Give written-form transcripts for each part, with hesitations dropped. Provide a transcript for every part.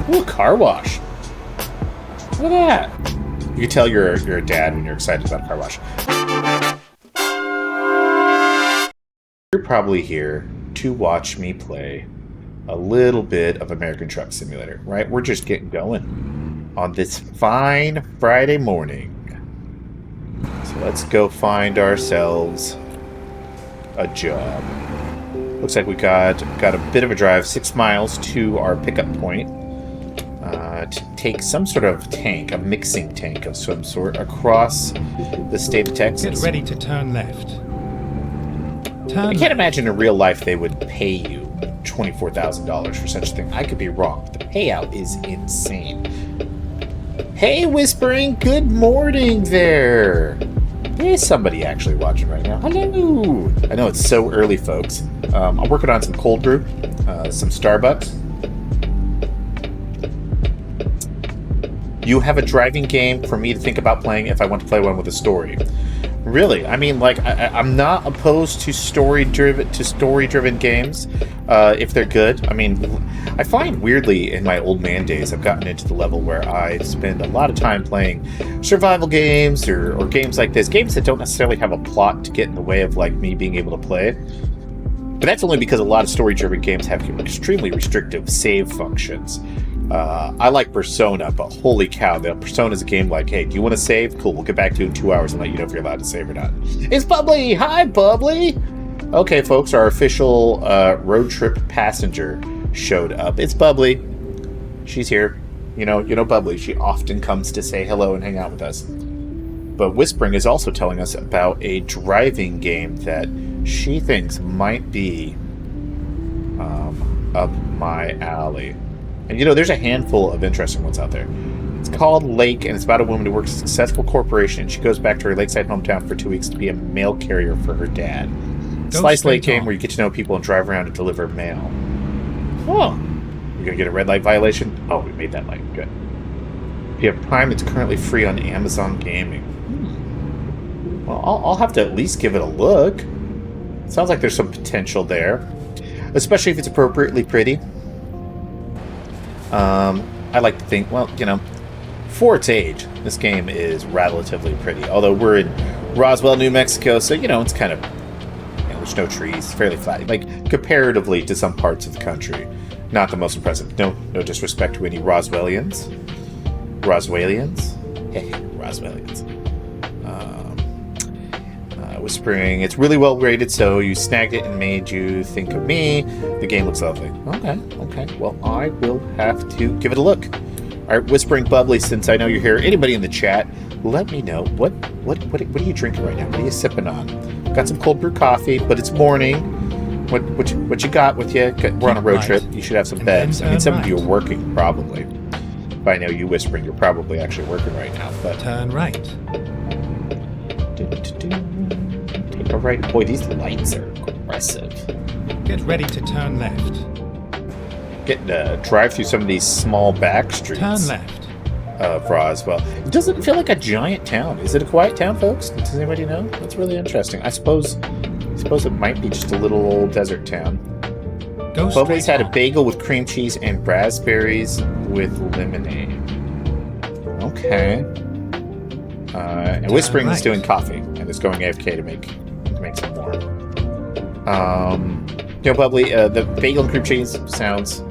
Ooh, a car wash. Look at that. You can tell you're a dad when you're excited about a car wash. You're probably here to watch me play a little bit of American Truck Simulator, right? We're just getting going on this fine Friday morning. So let's go find ourselves a job. Looks like we got a bit of a drive, 6 miles to our pickup point to take some sort of tank, a mixing tank of some sort, across the state of Texas. Get ready to turn left. I can't imagine in real life they would pay you $24,000 for such a thing. I could be wrong, but the payout is insane. Hey, Wyspering, good morning there. There's somebody actually watching right now. Hello. I know it's so early, folks. I'm working on some cold brew, some Starbucks. You have a driving game for me to think about playing if I want to play one with a story. Really, I mean, like, I'm not opposed to story-driven games if they're good. I mean, I find weirdly in my old man days, I've gotten into the level where I spend a lot of time playing survival games or games like this, games that don't necessarily have a plot to get in the way of like me being able to play. But that's only because a lot of story-driven games have extremely restrictive save functions. I like Persona, but holy cow, Persona is a game like, hey, do you want to save? Cool, we'll get back to you in 2 hours and let you know if you're allowed to save or not. It's Bubbly! Hi, Bubbly! Okay, folks, our official road trip passenger showed up. It's Bubbly. She's here. You know Bubbly. She often comes to say hello and hang out with us. But Wyspering is also telling us about a driving game that she thinks might be up my alley. And there's a handful of interesting ones out there. It's called Lake, and it's about a woman who works at a successful corporation. She goes back to her lakeside hometown for 2 weeks to be a mail carrier for her dad. Slice Lake game where you get to know people and drive around and deliver mail. Oh, you're gonna get a red light violation? Oh, we made that light. Good. If you have Prime, it's currently free on Amazon Gaming. Well, I'll have to at least give it a look. Sounds like there's some potential there, especially if it's appropriately pretty. I like to think, well, for its age, this game is relatively pretty. Although we're in Roswell, New Mexico, so, it's kind of, there's no trees, fairly flat. Like, comparatively to some parts of the country, not the most impressive. No disrespect to any Roswellians. Hey, Roswellians. Wyspering, it's really well rated, so you snagged it and made you think of me. The game looks lovely. Okay. Well, I will have to give it a look. All right, Wyspering, Bubbly, since I know you're here, anybody in the chat, let me know what are you drinking right now? What are you sipping on? Got some cold brew coffee, but it's morning. What you got with you? We're on a road trip. You should have some beds. I mean, some of you are working probably. If I know you, Wyspering, you're probably actually working right now. But turn right. All right, boy, these lights are aggressive. Get ready to turn left. Getting to drive through some of these small back streets. Turn left. Of Roswell. It doesn't feel like a giant town. Is it a quiet town, folks? Does anybody know? That's really interesting. I suppose it might be just a little old desert town. Bubbly's had a bagel with cream cheese and raspberries with lemonade. Okay. And Wyspering is doing coffee and is going AFK to make some more. Bubbly, the bagel and cream cheese sounds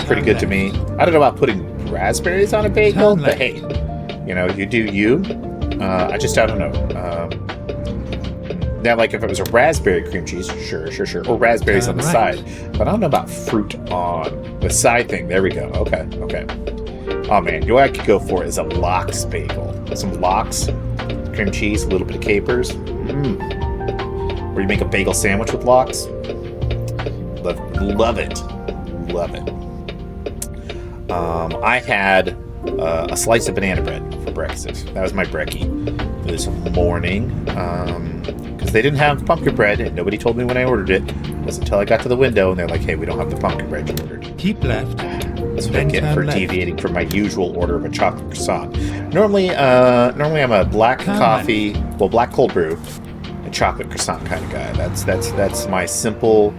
pretty good to me. I don't know about putting raspberries on a bagel, but hey, you do you. I don't know. Now, like if it was a raspberry cream cheese, sure, or raspberries on the side, but I don't know about fruit on the side thing. There we go. Okay. Oh man, what I could go for is a lox bagel. Some lox, cream cheese, a little bit of capers. Where you make a bagel sandwich with lox. Love it. I had a slice of banana bread for breakfast. That was my brekky this morning. Because they didn't have pumpkin bread, and nobody told me when I ordered it. It wasn't until I got to the window, and they're like, hey, we don't have the pumpkin bread you ordered. Keep left. That's what I get for deviating from my usual order of a chocolate croissant. Normally I'm a black coffee, black cold brew, and chocolate croissant kind of guy. That's my simple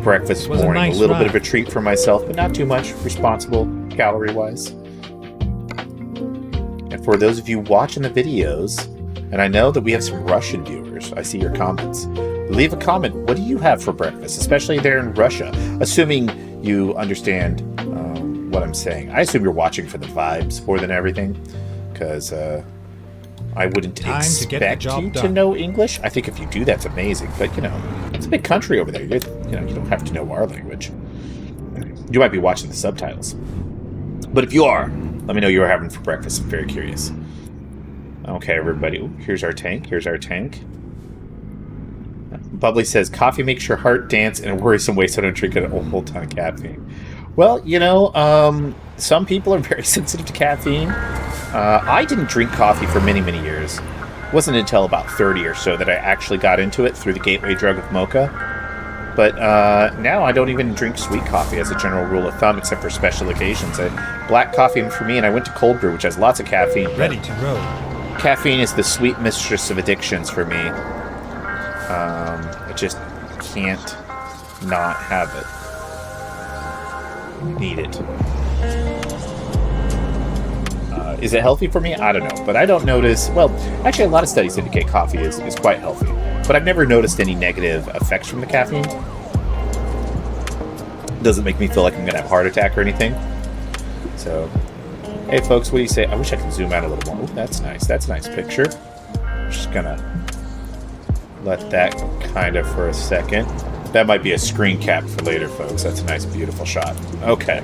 breakfast morning. A little bit of a treat for myself, but not too much. Responsible, calorie-wise. And for those of you watching the videos, and I know that we have some Russian viewers, I see your comments. Leave a comment. What do you have for breakfast, especially there in Russia? Assuming you understand what I'm saying. I assume you're watching for the vibes more than everything, because I wouldn't expect you to know English. I think if you do, that's amazing. But, you know, it's a big country over there. You don't have to know our language. You might be watching the subtitles. But if you are, let me know you are having for breakfast. I'm very curious. Okay, everybody. Ooh, here's our tank. Here's our tank. Bubbly says, coffee makes your heart dance in a worrisome way, so don't drink a whole ton of caffeine. Well, you know, some people are very sensitive to caffeine. I didn't drink coffee for many, many years. It wasn't until about 30 or so that I actually got into it through the gateway drug of mocha. But now I don't even drink sweet coffee as a general rule of thumb, except for special occasions. Black coffee for me, and I went to cold brew, which has lots of caffeine. Ready to roll. Caffeine is the sweet mistress of addictions for me. I just can't not have it. Need it. Is it healthy for me? I don't know. But I don't notice... Well, actually, a lot of studies indicate coffee is quite healthy. But I've never noticed any negative effects from the caffeine. Doesn't make me feel like I'm going to have a heart attack or anything. So, hey, folks, what do you say? I wish I could zoom out a little more. Ooh, that's nice. That's a nice picture. I'm just going to let that kind of for a second. That might be a screen cap for later, folks. That's a nice, beautiful shot. Okay.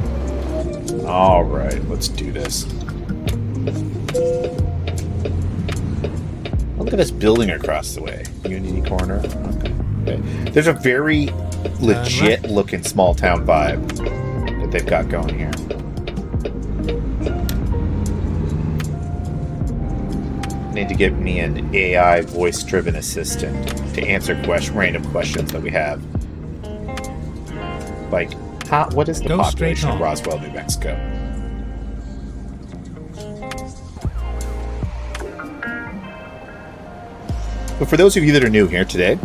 All right, let's do this. Look at this building across the way. Unity Corner. Okay. There's a very legit-looking small-town vibe that they've got going here. Need to get me an AI voice-driven assistant to answer random questions that we have. Like, what is the population of Roswell, New Mexico? But for those of you that are new here today,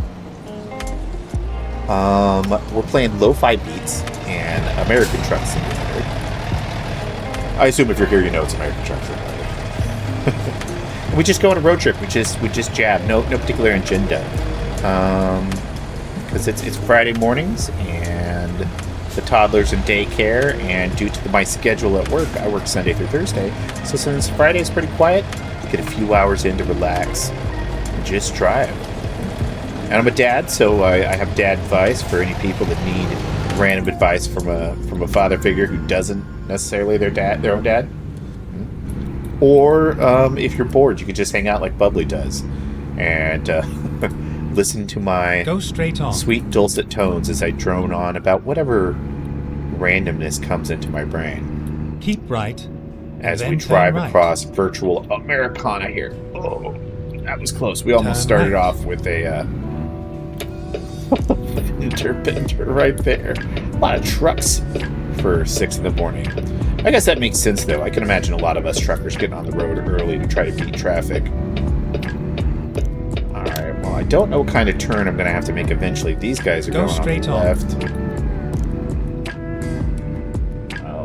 we're playing Lo-Fi Beats and American Truck Simulator. I assume if you're here, you know it's American Truck Simulator. We just go on a road trip. We just jab. No particular agenda. Because it's Friday mornings and the toddler's in daycare, and due to my schedule at work, I work Sunday through Thursday. So since Friday is pretty quiet, we get a few hours in to relax and just drive. And I'm a dad, so I have dad advice for any people that need random advice from a father figure who doesn't necessarily their own dad. Or if you're bored, you can just hang out like Bubbly does and listen to my sweet dulcet tones as I drone on about whatever randomness comes into my brain. Keep right. As we drive across virtual Americana here. Oh, that was close. We almost started off with a fender bender right there. A lot of trucks for 6 in the morning. I guess that makes sense, though. I can imagine a lot of us truckers getting on the road early to try to beat traffic. Alright, well, I don't know what kind of turn I'm going to have to make eventually. These guys are going on the left.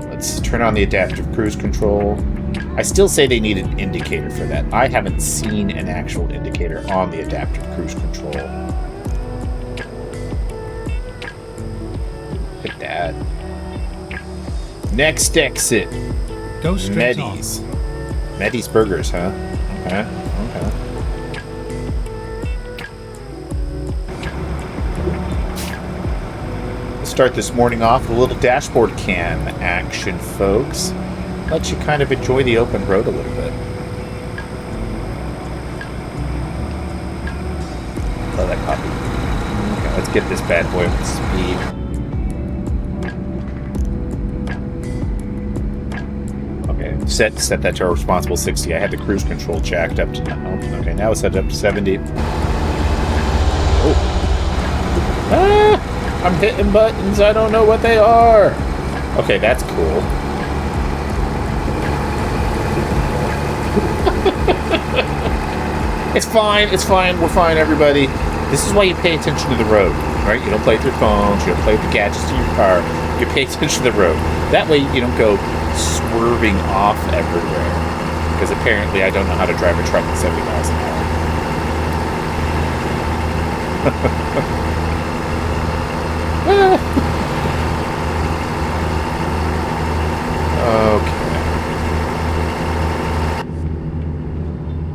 Let's turn on the adaptive cruise control. I still say they need an indicator for that. I haven't seen an actual indicator on the adaptive cruise control. Look at that. Next exit. Go straight Meddy's. Meddy's Burgers, huh? Okay. Let's start this morning off with a little dashboard cam action, folks. Let you kind of enjoy the open road a little bit. Love that copy. Okay, let's get this bad boy up to speed. Set that to our responsible 60. I had the cruise control jacked up to... Okay, now it's set up to 70. Oh. Ah! I'm hitting buttons. I don't know what they are. Okay, that's cool. It's fine. It's fine. We're fine, everybody. This is why you pay attention to the road, right? You don't play with your phones. You don't play with the gadgets in your car. You pay attention to the road. That way you don't go swerving off everywhere. Because apparently I don't know how to drive a truck at 70 miles an hour. Okay.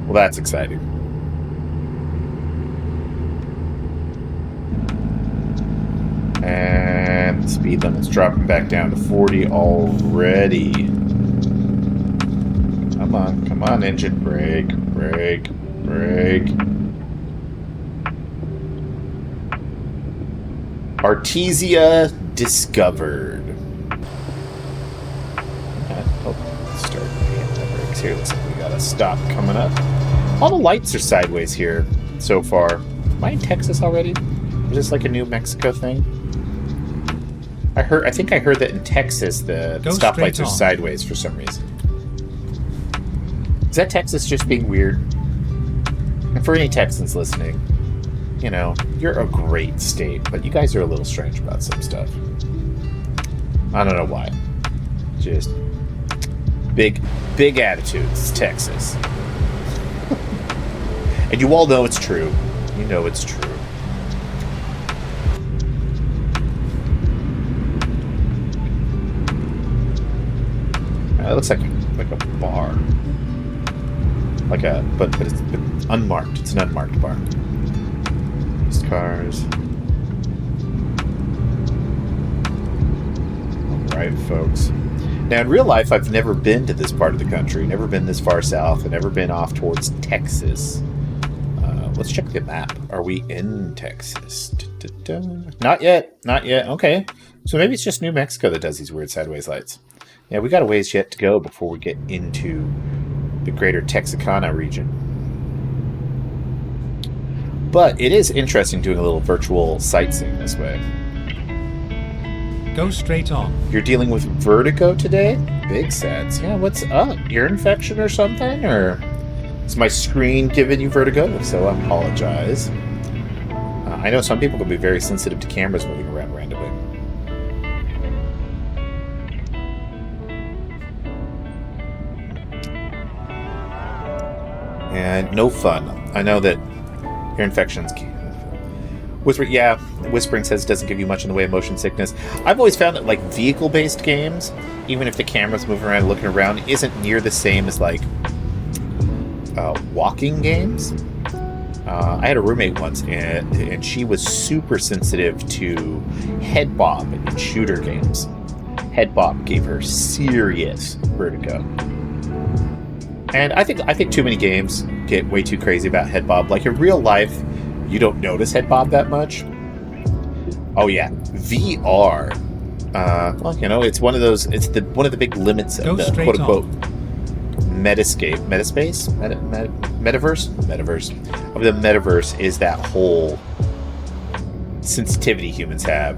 Well, that's exciting. And the speed limit's dropping back down to 40 already. Come on, engine, brake. Artesia discovered. Start the brakes here. Looks like we got a stop coming up. All the lights are sideways here so far. Am I in Texas already? Is this like a New Mexico thing? I think I heard that in Texas the stoplights are sideways for some reason. Is that Texas just being weird? And for any Texans listening, you know, you're a great state, but you guys are a little strange about some stuff. I don't know why. Just big attitudes, Texas. And you all know it's true. You know it's true. It looks like a bar. But it's unmarked. It's an unmarked bar. Just cars. Alright, folks. Now, in real life, I've never been to this part of the country. Never been this far south. I've never been off towards Texas. Let's check the map. Are we in Texas? Not yet. Not yet. Okay. So maybe it's just New Mexico that does these weird sideways lights. Yeah, we got a ways yet to go before we get into the greater Texarkana region. But it is interesting doing a little virtual sightseeing this way. Go straight on. You're dealing with vertigo today? Big sets. Yeah, what's up? Ear infection or something? Or is my screen giving you vertigo? If so, I apologize. I know some people can be very sensitive to cameras moving around randomly. And no fun. I know that ear infections can. Whispering says it doesn't give you much in the way of motion sickness. I've always found that like vehicle-based games, even if the camera's moving around looking around, isn't near the same as like walking games. I had a roommate once, and she was super sensitive to head bob in shooter games. Head bob gave her serious vertigo. And I think too many games get way too crazy about head bob. Like in real life, you don't notice head bob that much. Oh yeah, VR. Well, you know, it's one of those. It's one of the big limits of the quote unquote metaverse of the metaverse is that whole sensitivity humans have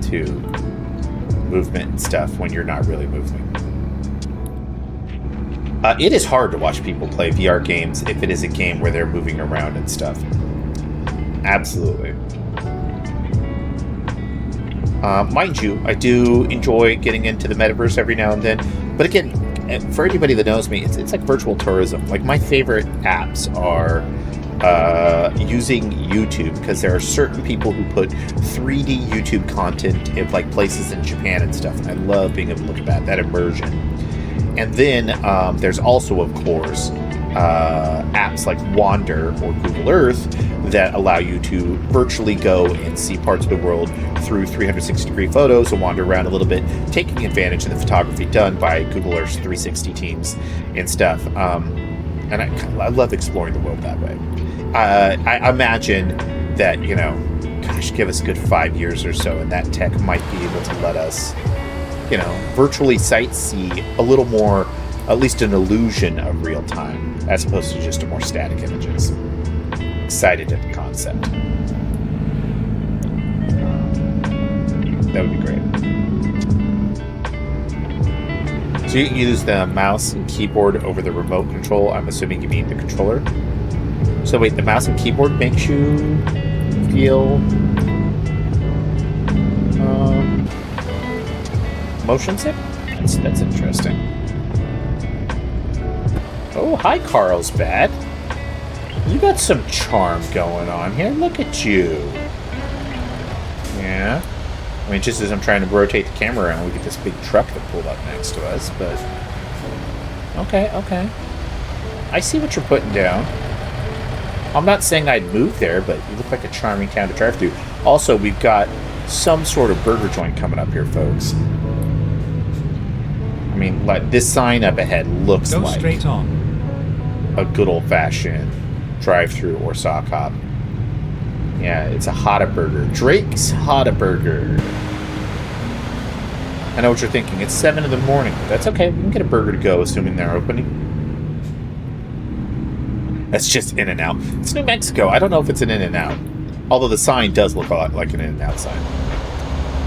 to movement and stuff when you're not really moving. It is hard to watch people play VR games if it is a game where they're moving around and stuff. Absolutely. Mind you, I do enjoy getting into the metaverse every now and then. But again, for anybody that knows me, it's like virtual tourism. Like my favorite apps are using YouTube, because there are certain people who put 3D YouTube content of like places in Japan and stuff. And I love being able to look at that immersion. And then there's also, of course, apps like Wander or Google Earth that allow you to virtually go and see parts of the world through 360-degree photos and wander around a little bit, taking advantage of the photography done by Google Earth's 360 teams and stuff. And I love exploring the world that way. I imagine that, you know, gosh, give us a good 5 years or so, and that tech might be able to let us, you know, virtually sightsee a little more, at least an illusion of real time, as opposed to just a more static images. Excited at the concept. That would be great. So you use the mouse and keyboard over the remote control. I'm assuming you mean the controller. So wait, the mouse and keyboard makes you feel motion sick? That's interesting. Oh, hi, Carlsbad. You got some charm going on here. Look at you. Yeah. I mean, just as I'm trying to rotate the camera around, we get this big truck that pulled up next to us, but... Okay, okay. I see what you're putting down. I'm not saying I'd move there, but you look like a charming town to drive through. Also, we've got some sort of burger joint coming up here, folks. I mean, like, this sign up ahead looks Go like straight on. a good old-fashioned drive-through or sock hop. Yeah, it's a Hotta Burger. Drake's Hotta Burger. I know what you're thinking. It's 7 in the morning. That's okay. We can get a burger to go, assuming they're opening. That's just In-N-Out. It's New Mexico. I don't know if it's an In-N-Out. Although the sign does look a lot like an In-N-Out sign.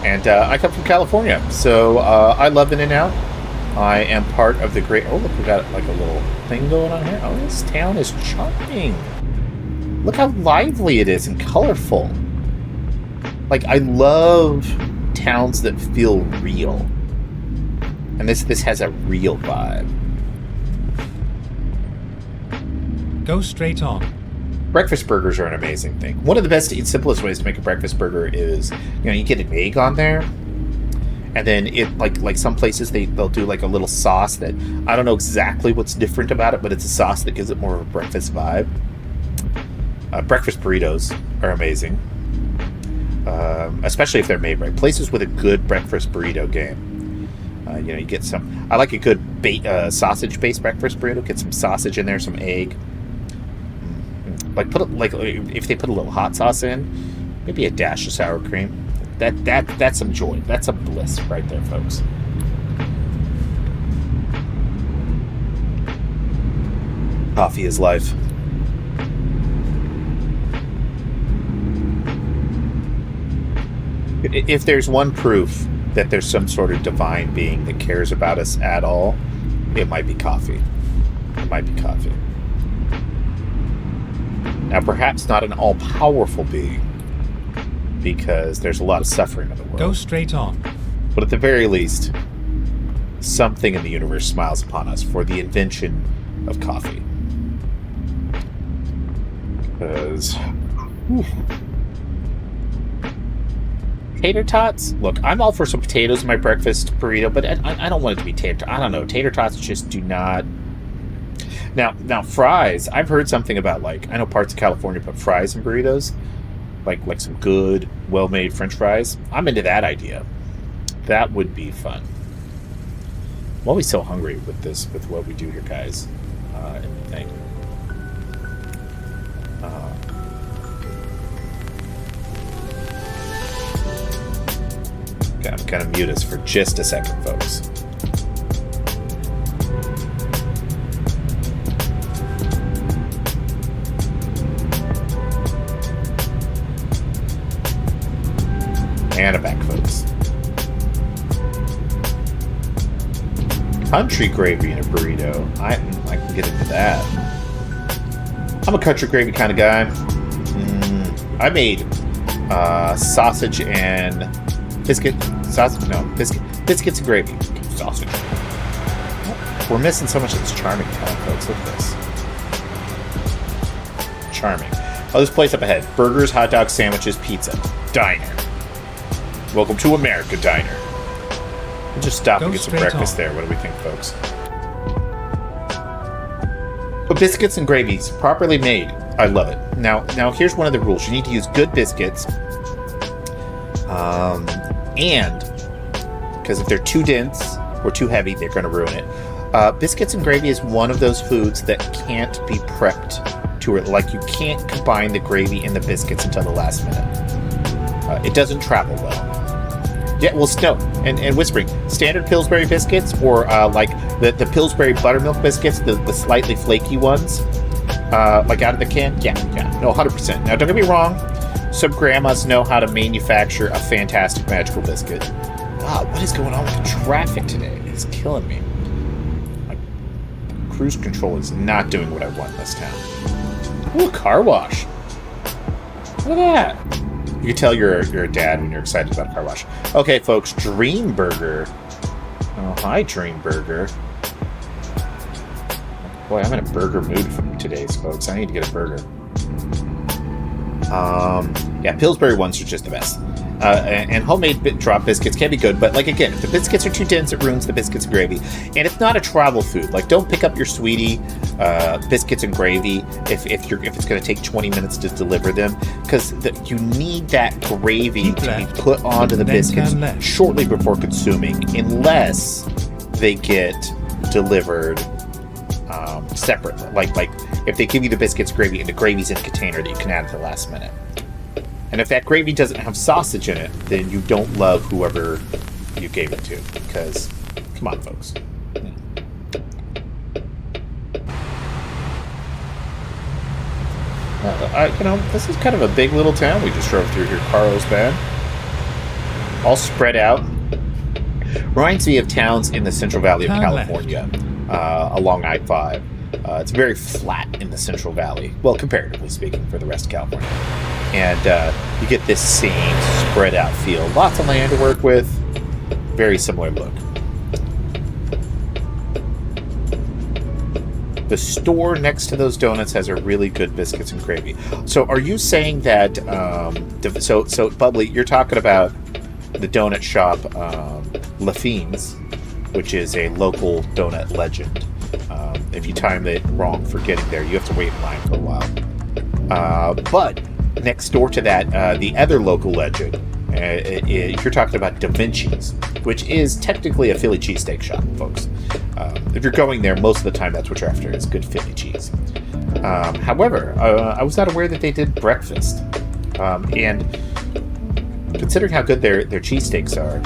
And I come from California, so I love In-N-Out. I am part of the great... Oh, look, we got like a little thing going on here. Oh, this town is charming. Look how lively it is and colorful. Like, I love towns that feel real. And this has a real vibe. Go straight on. Breakfast burgers are an amazing thing. One of the best and simplest ways to make a breakfast burger is, you get an egg on there, and then it like some places they'll do like a little sauce that I don't know exactly what's different about it, but it's a sauce that gives it more of a breakfast vibe. Breakfast burritos are amazing, especially if they're made right. Places with a good breakfast burrito game, you get some. I like a good sausage-based breakfast burrito. Get some sausage in there, some egg. Like if they put a little hot sauce in, maybe a dash of sour cream. That's some joy. That's a bliss right there, folks. Coffee is life. If there's one proof that there's some sort of divine being that cares about us at all, it might be coffee. It might be coffee. Now, perhaps not an all-powerful being, because there's a lot of suffering in the world. Go straight on. But at the very least, something in the universe smiles upon us for the invention of coffee. Because... Tater tots? Look, I'm all for some potatoes in my breakfast burrito, but I don't want it to be tater tots. I don't know. Tater tots just do not... Now fries, I've heard something about, like, I know parts of California put fries in burritos. Like some good, well-made French fries. I'm into that idea. That would be fun. I'm always so hungry with what we do here, guys. And the thing. Okay, I'm gonna mute us for just a second, folks. And I'm back, folks. Country gravy in a burrito. I can get into that. I'm a country gravy kind of guy. I made sausage and biscuit. Sausage? No, biscuits and gravy. Sausage. We're missing so much of this charming town, folks. Look at this. Charming. Oh, this place up ahead. Burgers, hot dogs, sandwiches, pizza. Diner. Welcome to America Diner. We'll just stop and get some breakfast there. What do we think, folks? But biscuits and gravies, properly made. I love it. Now here's one of the rules. You need to use good biscuits. And, because if they're too dense or too heavy, they're going to ruin it. Biscuits and gravy is one of those foods that can't be prepped to it. Like, you can't combine the gravy and the biscuits until the last minute. It doesn't travel well. Yeah, well, no, and whispering. Standard Pillsbury biscuits, or like the Pillsbury buttermilk biscuits, the slightly flaky ones, like out of the can. Yeah, no, 100%. Now, don't get me wrong. Some grandmas know how to manufacture a fantastic magical biscuit. Wow, what is going on with the traffic today? It's killing me. My cruise control is not doing what I want in this town. Ooh, a car wash. Look at that. You can tell you're a dad when you're excited about a car wash. Okay, folks, Dream Burger. Oh, hi, Dream Burger. Boy, I'm in a burger mood today, folks. I need to get a burger. Yeah, Pillsbury ones are just the best. And homemade drop biscuits can be good, but like again, if the biscuits are too dense, it ruins the biscuits and gravy. And it's not a travel food. Like, don't pick up your sweetie biscuits and gravy if it's going to take 20 minutes to deliver them, because you need that gravy to be put onto the biscuits shortly before consuming, unless they get delivered separately. Like if they give you the biscuits gravy and the gravy's in a container that you can add at the last minute. And if that gravy doesn't have sausage in it, then you don't love whoever you gave it to. Because, come on, folks. This is kind of a big little town we just drove through here, Carlsbad. All spread out. Reminds me of towns in the Central Valley of California, along I-5. It's very flat in the Central Valley. Well, comparatively speaking, for the rest of California. And you get this same spread out feel. Lots of land to work with. Very similar look. The store next to those donuts has a really good biscuits and gravy. So are you saying that... So Bubbly, you're talking about the donut shop La Fine's, which is a local donut legend. If you time it wrong for getting there, you have to wait in line for a while. But next door to that, the other local legend, you're talking about Da Vinci's, which is technically a Philly cheesesteak shop, folks. If you're going there, most of the time that's what you're after, is good Philly cheese. However, I was not aware that they did breakfast. And considering how good their cheesesteaks are...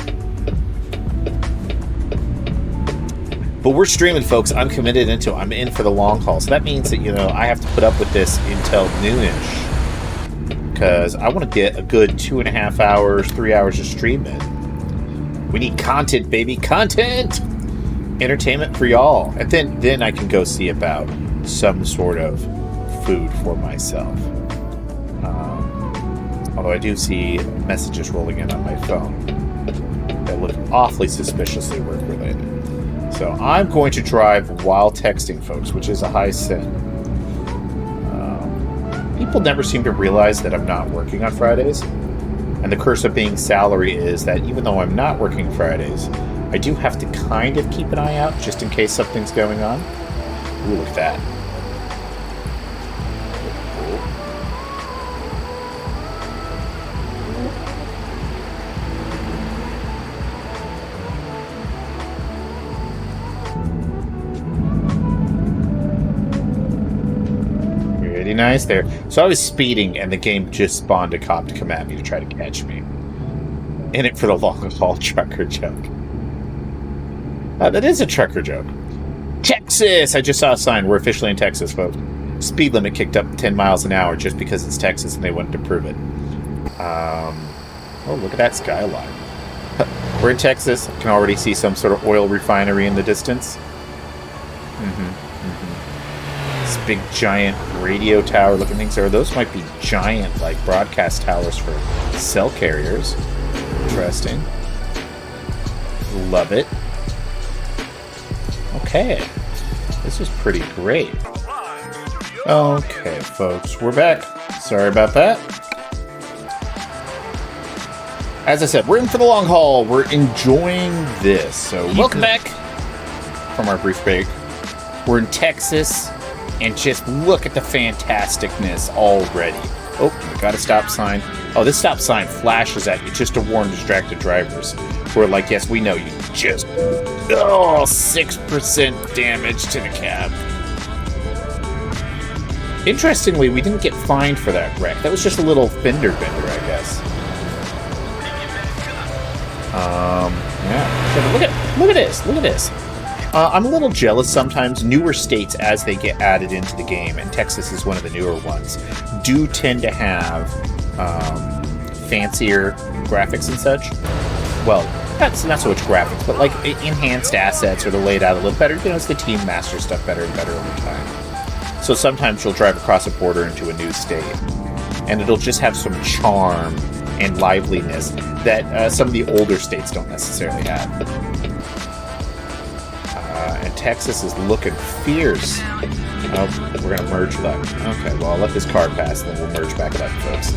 But we're streaming, folks. I'm committed into it. I'm in for the long haul. So that means that, I have to put up with this until noonish. Because I want to get a good 2.5 hours, 3 hours of streaming. We need content, baby. Content! Entertainment for y'all. And then I can go see about some sort of food for myself. Although I do see messages rolling in on my phone that look awfully suspiciously work-related. So I'm going to drive while texting, folks, which is a high sin. People never seem to realize that I'm not working on Fridays. And the curse of being salary is that even though I'm not working Fridays, I do have to kind of keep an eye out just in case something's going on. Ooh, look at that. Nice there. So I was speeding and the game just spawned a cop to come at me to try to catch me. In it for the long haul trucker joke. That is a trucker joke. Texas! I just saw a sign. We're officially in Texas, folks. Speed limit kicked up 10 miles an hour just because it's Texas and they wanted to prove it. Oh, look at that skyline. We're in Texas. I can already see some sort of oil refinery in the distance. This big giant radio tower looking things there. Those might be giant like broadcast towers for cell carriers. Interesting. Love it. Okay. This is pretty great. Okay, folks, we're back. Sorry about that. As I said, we're in for the long haul. We're enjoying this. So welcome back from our brief break. We're in Texas. And just look at the fantasticness already. Oh, we got a stop sign. Oh, this stop sign flashes at you just to warn distracted drivers. Who are like, yes, we know you just... 6% damage to the cab. Interestingly, we didn't get fined for that wreck. That was just a little fender bender, I guess. Yeah. Look at this. I'm a little jealous sometimes. Newer states, as they get added into the game, and Texas is one of the newer ones, do tend to have fancier graphics and such. Well, not so much graphics, but like enhanced assets, or they're laid out a little better. It's the team master stuff better and better over time. So sometimes you'll drive across a border into a new state, and it'll just have some charm and liveliness that some of the older states don't necessarily have. And Texas is looking fierce. Oh, we're going to merge left. Okay, well, I'll let this car pass, and then we'll merge back left, folks.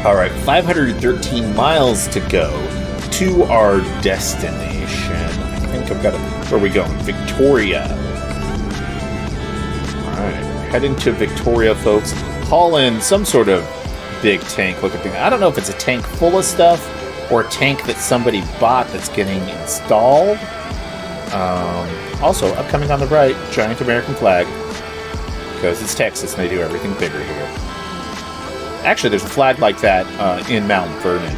All right, 513 miles to go to our destination. I think I've got it. Where are we going? Victoria. All right, heading to Victoria, folks. Haul in some sort of big tank looking thing. I don't know if it's a tank full of stuff or a tank that somebody bought that's getting installed. Also, upcoming on the right, giant American flag. Because it's Texas and they do everything bigger here. Actually, there's a flag like that in Mount Vernon.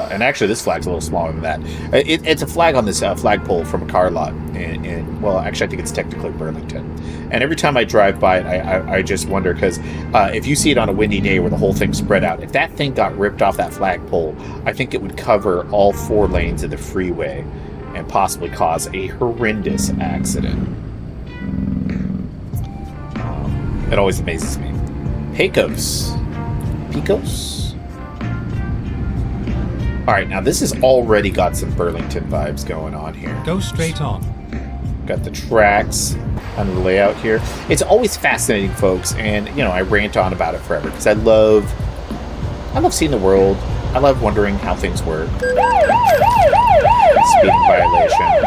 And actually, this flag's a little smaller than that. It's a flag on this flagpole from a car lot. Well, actually, I think it's technically Burlington. And every time I drive by it, I just wonder, because if you see it on a windy day where the whole thing's spread out, if that thing got ripped off that flagpole, I think it would cover all 4 lanes of the freeway and possibly cause a horrendous accident. It always amazes me. Pecos. All right, now this has already got some Burlington vibes going on here. Go straight on. Got the tracks on the layout here. It's always fascinating, folks, and I rant on about it forever because I love seeing the world. I love wondering how things work. Speeding violation.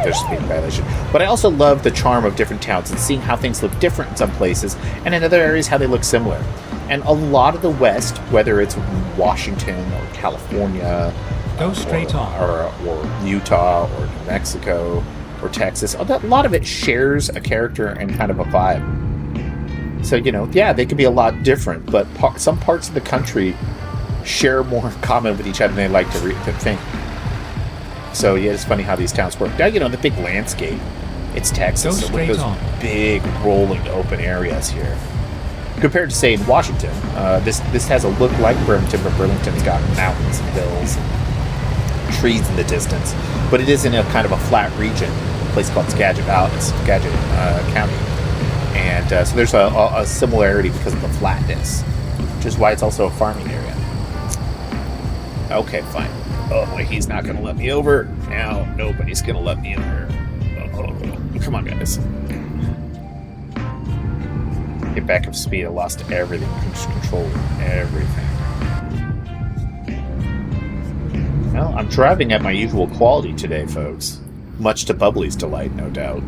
There's a speeding violation. But I also love the charm of different towns and seeing how things look different in some places, and in other areas how they look similar. And a lot of the West, whether it's Washington or California, go straight on, or Utah or New Mexico or Texas, a lot of it shares a character and kind of a vibe. So they could be a lot different, but some parts of the country share more in common with each other than they like to think. So it's funny how these towns work. Now the big landscape. It's Texas, so with those big rolling open areas here. Compared to, say, in Washington, this has a look like Burlington, but Burlington's got mountains and hills and trees in the distance. But it is in a kind of a flat region, a place called Skagit County. And so there's a similarity because of the flatness, which is why it's also a farming area. Okay, fine. Oh, boy, he's not going to let me over. Now, nobody's going to let me over. Oh, come on, guys. Get back up speed. I lost everything. Control everything. Well, I'm driving at my usual quality today, folks. Much to Bubbly's delight, no doubt.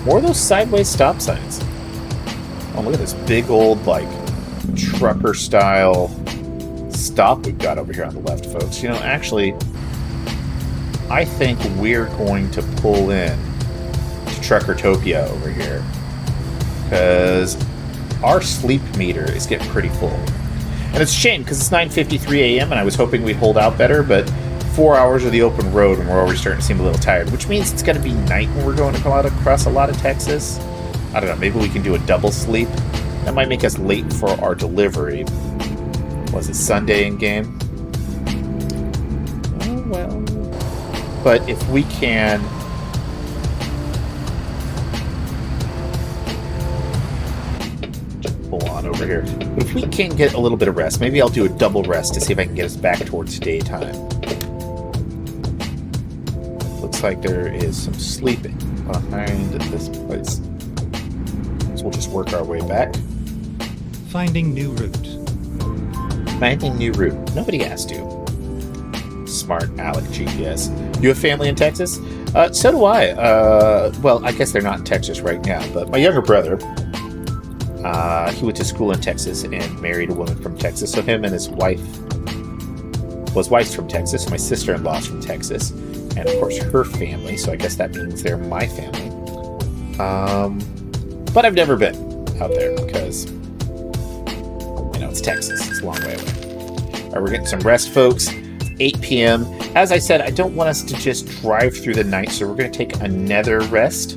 More of those sideways stop signs. Oh, look at this big old, trucker-style stop we've got over here on the left, folks. Actually, I think we're going to pull in to Truckertopia over here. Because our sleep meter is getting pretty full. And it's a shame, because it's 9:53 a.m. and I was hoping we'd hold out better, but 4 hours of the open road and we're already starting to seem a little tired, which means it's going to be night when we're going to come out across a lot of Texas. I don't know, maybe we can do a double sleep. That might make us late for our delivery. Was it Sunday in game? Oh, well. But if we can... pull on over here. But if we can get a little bit of rest, maybe I'll do a double rest to see if I can get us back towards daytime. Looks like there is some sleeping behind this place. So we'll just work our way back. Finding new route. Finding new route. Nobody asked you. Smart Alec GPS. You have family in Texas? So do I. Well, I guess they're not in Texas right now, but my younger brother, he went to school in Texas and married a woman from Texas. So him and his wife, his wife's from Texas. My sister-in-law's from Texas. And of course her family. So I guess that means they're my family. But I've never been out there because, it's Texas. It's a long way away. All right, we're getting some rest, folks. 8 p.m. As I said, I don't want us to just drive through the night, so we're going to take another rest